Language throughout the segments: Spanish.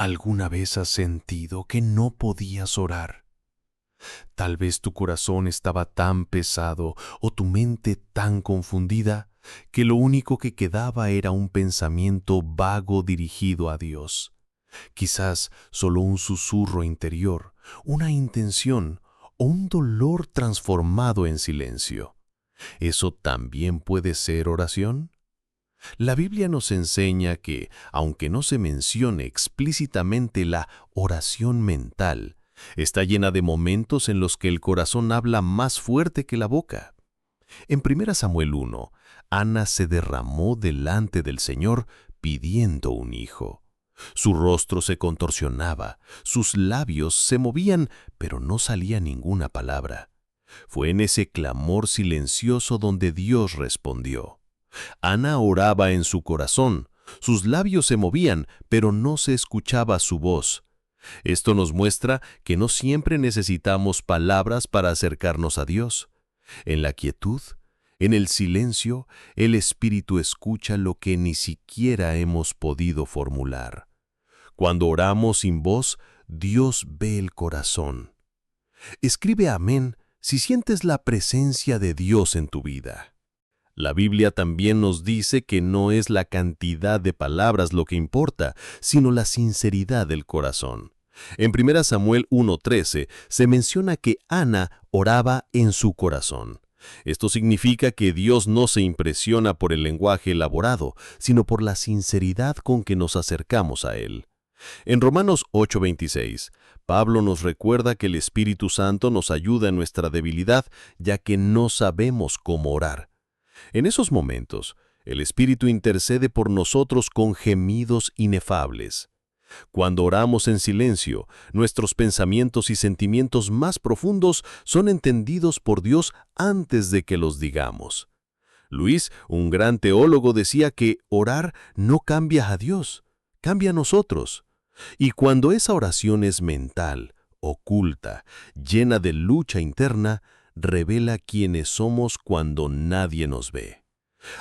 ¿Alguna vez has sentido que no podías orar? Tal vez tu corazón estaba tan pesado o tu mente tan confundida que lo único que quedaba era un pensamiento vago dirigido a Dios. Quizás solo un susurro interior, una intención o un dolor transformado en silencio. ¿Eso también puede ser oración? La Biblia nos enseña que, aunque no se mencione explícitamente la oración mental, está llena de momentos en los que el corazón habla más fuerte que la boca. En 1 Samuel 1, Ana se derramó delante del Señor pidiendo un hijo. Su rostro se contorsionaba, sus labios se movían, pero no salía ninguna palabra. Fue en ese clamor silencioso donde Dios respondió. Ana oraba en su corazón, sus labios se movían, pero no se escuchaba su voz. Esto nos muestra que no siempre necesitamos palabras para acercarnos a Dios. En la quietud, en el silencio, el Espíritu escucha lo que ni siquiera hemos podido formular. Cuando oramos sin voz, Dios ve el corazón. Escribe amén si sientes la presencia de Dios en tu vida. La Biblia también nos dice que no es la cantidad de palabras lo que importa, sino la sinceridad del corazón. En 1 Samuel 1:13 se menciona que Ana oraba en su corazón. Esto significa que Dios no se impresiona por el lenguaje elaborado, sino por la sinceridad con que nos acercamos a Él. En Romanos 8:26, Pablo nos recuerda que el Espíritu Santo nos ayuda en nuestra debilidad, ya que no sabemos cómo orar. En esos momentos, el Espíritu intercede por nosotros con gemidos inefables. Cuando oramos en silencio, nuestros pensamientos y sentimientos más profundos son entendidos por Dios antes de que los digamos. Luis, un gran teólogo, decía que orar no cambia a Dios, cambia a nosotros. Y cuando esa oración es mental, oculta, llena de lucha interna, revela quiénes somos cuando nadie nos ve.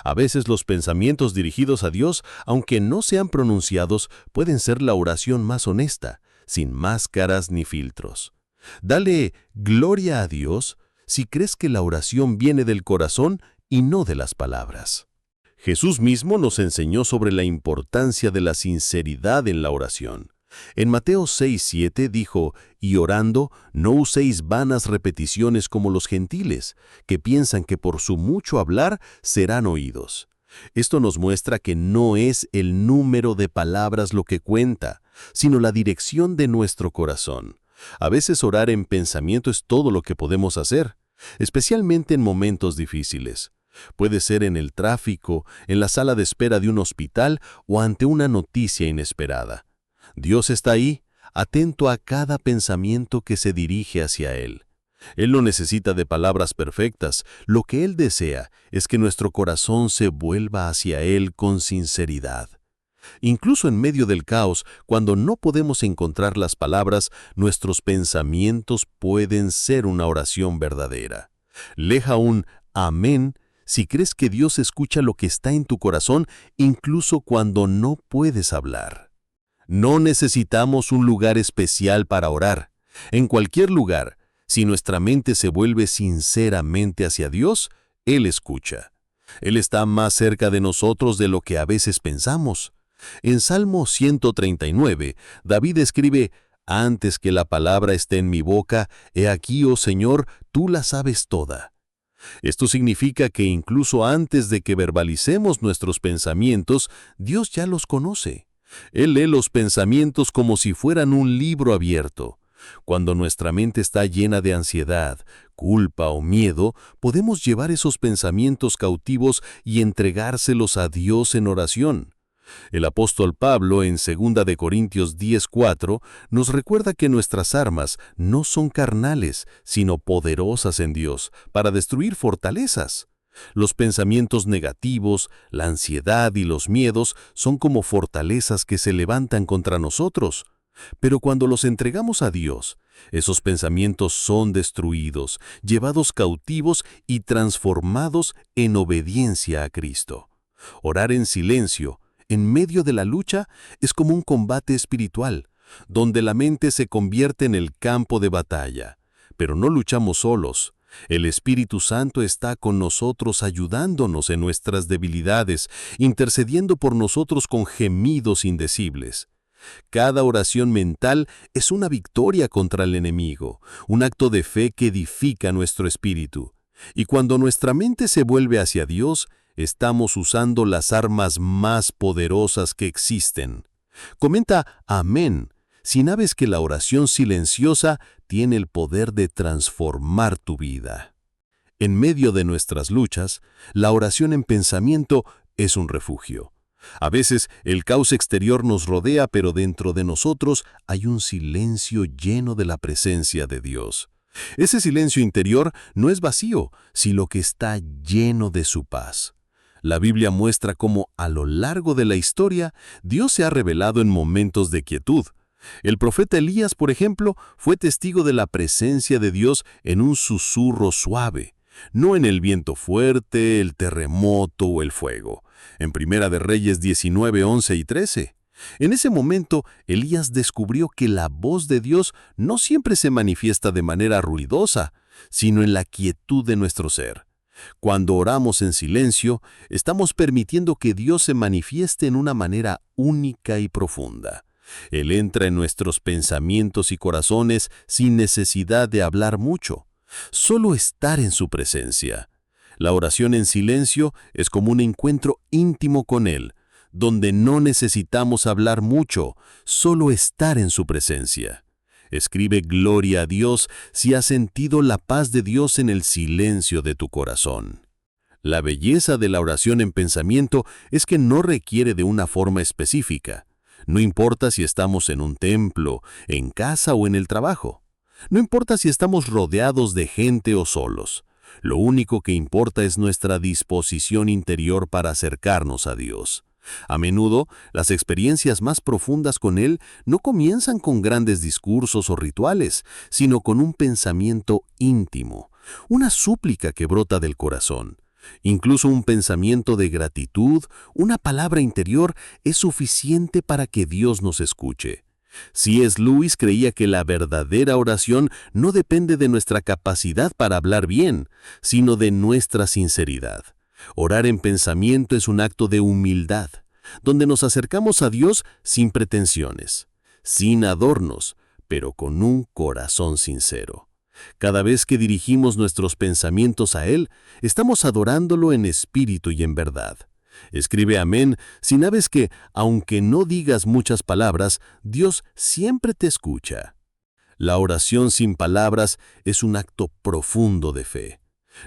A veces los pensamientos dirigidos a Dios, aunque no sean pronunciados, pueden ser la oración más honesta, sin máscaras ni filtros. Dale gloria a Dios si crees que la oración viene del corazón y no de las palabras. Jesús mismo nos enseñó sobre la importancia de la sinceridad en la oración. En Mateo 6:7 dijo, «Y orando, no uséis vanas repeticiones como los gentiles, que piensan que por su mucho hablar serán oídos». Esto nos muestra que no es el número de palabras lo que cuenta, sino la dirección de nuestro corazón. A veces orar en pensamiento es todo lo que podemos hacer, especialmente en momentos difíciles. Puede ser en el tráfico, en la sala de espera de un hospital o ante una noticia inesperada. Dios está ahí, atento a cada pensamiento que se dirige hacia Él. Él no necesita de palabras perfectas, lo que Él desea es que nuestro corazón se vuelva hacia Él con sinceridad. Incluso en medio del caos, cuando no podemos encontrar las palabras, nuestros pensamientos pueden ser una oración verdadera. Deja un amén si crees que Dios escucha lo que está en tu corazón, incluso cuando no puedes hablar. No necesitamos un lugar especial para orar. En cualquier lugar, si nuestra mente se vuelve sinceramente hacia Dios, Él escucha. Él está más cerca de nosotros de lo que a veces pensamos. En Salmo 139, David escribe, «Antes que la palabra esté en mi boca, he aquí, oh Señor, tú la sabes toda». Esto significa que incluso antes de que verbalicemos nuestros pensamientos, Dios ya los conoce. Él lee los pensamientos como si fueran un libro abierto. Cuando nuestra mente está llena de ansiedad, culpa o miedo, podemos llevar esos pensamientos cautivos y entregárselos a Dios en oración. El apóstol Pablo en 2 Corintios 10:4 nos recuerda que nuestras armas no son carnales, sino poderosas en Dios, para destruir fortalezas. Los pensamientos negativos, la ansiedad y los miedos son como fortalezas que se levantan contra nosotros. Pero cuando los entregamos a Dios, esos pensamientos son destruidos, llevados cautivos y transformados en obediencia a Cristo. Orar en silencio, en medio de la lucha, es como un combate espiritual, donde la mente se convierte en el campo de batalla. Pero no luchamos solos. El Espíritu Santo está con nosotros ayudándonos en nuestras debilidades, intercediendo por nosotros con gemidos indecibles. Cada oración mental es una victoria contra el enemigo, un acto de fe que edifica nuestro espíritu. Y cuando nuestra mente se vuelve hacia Dios, estamos usando las armas más poderosas que existen. Comenta amén si sabes que la oración silenciosa tiene el poder de transformar tu vida. En medio de nuestras luchas, la oración en pensamiento es un refugio. A veces el caos exterior nos rodea, pero dentro de nosotros hay un silencio lleno de la presencia de Dios. Ese silencio interior no es vacío, sino que está lleno de su paz. La Biblia muestra cómo a lo largo de la historia Dios se ha revelado en momentos de quietud. El profeta Elías, por ejemplo, fue testigo de la presencia de Dios en un susurro suave, no en el viento fuerte, el terremoto o el fuego. En Primera de Reyes 19, 11 y 13. En ese momento, Elías descubrió que la voz de Dios no siempre se manifiesta de manera ruidosa, sino en la quietud de nuestro ser. Cuando oramos en silencio, estamos permitiendo que Dios se manifieste en una manera única y profunda. Él entra en nuestros pensamientos y corazones sin necesidad de hablar mucho, solo estar en su presencia. La oración en silencio es como un encuentro íntimo con Él, donde no necesitamos hablar mucho, solo estar en su presencia. Escribe gloria a Dios si has sentido la paz de Dios en el silencio de tu corazón. La belleza de la oración en pensamiento es que no requiere de una forma específica. No importa si estamos en un templo, en casa o en el trabajo. No importa si estamos rodeados de gente o solos. Lo único que importa es nuestra disposición interior para acercarnos a Dios. A menudo, las experiencias más profundas con Él no comienzan con grandes discursos o rituales, sino con un pensamiento íntimo, una súplica que brota del corazón. Incluso un pensamiento de gratitud, una palabra interior, es suficiente para que Dios nos escuche. C.S. Lewis creía que la verdadera oración no depende de nuestra capacidad para hablar bien, sino de nuestra sinceridad. Orar en pensamiento es un acto de humildad, donde nos acercamos a Dios sin pretensiones, sin adornos, pero con un corazón sincero. Cada vez que dirigimos nuestros pensamientos a Él, estamos adorándolo en espíritu y en verdad. Escribe amén si sabes que, aunque no digas muchas palabras, Dios siempre te escucha. La oración sin palabras es un acto profundo de fe.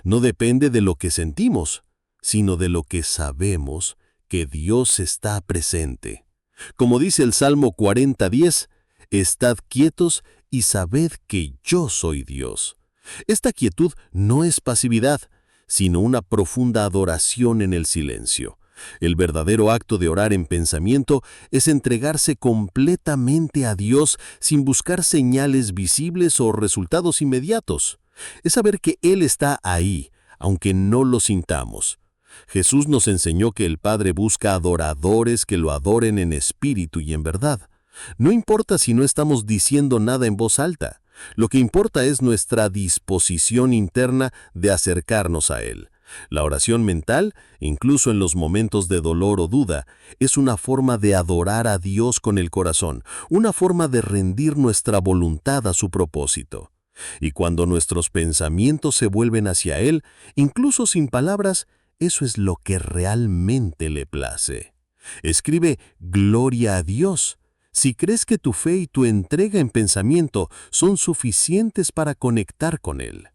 No depende de lo que sentimos, sino de lo que sabemos que Dios está presente. Como dice el Salmo 40:10, «Estad quietos y sabed que yo soy Dios». Esta quietud no es pasividad, sino una profunda adoración en el silencio. El verdadero acto de orar en pensamiento es entregarse completamente a Dios sin buscar señales visibles o resultados inmediatos. Es saber que Él está ahí, aunque no lo sintamos. Jesús nos enseñó que el Padre busca adoradores que lo adoren en espíritu y en verdad. No importa si no estamos diciendo nada en voz alta. Lo que importa es nuestra disposición interna de acercarnos a Él. La oración mental, incluso en los momentos de dolor o duda, es una forma de adorar a Dios con el corazón, una forma de rendir nuestra voluntad a su propósito. Y cuando nuestros pensamientos se vuelven hacia Él, incluso sin palabras, eso es lo que realmente le place. Escribe gloria a Dios si crees que tu fe y tu entrega en pensamiento son suficientes para conectar con Él.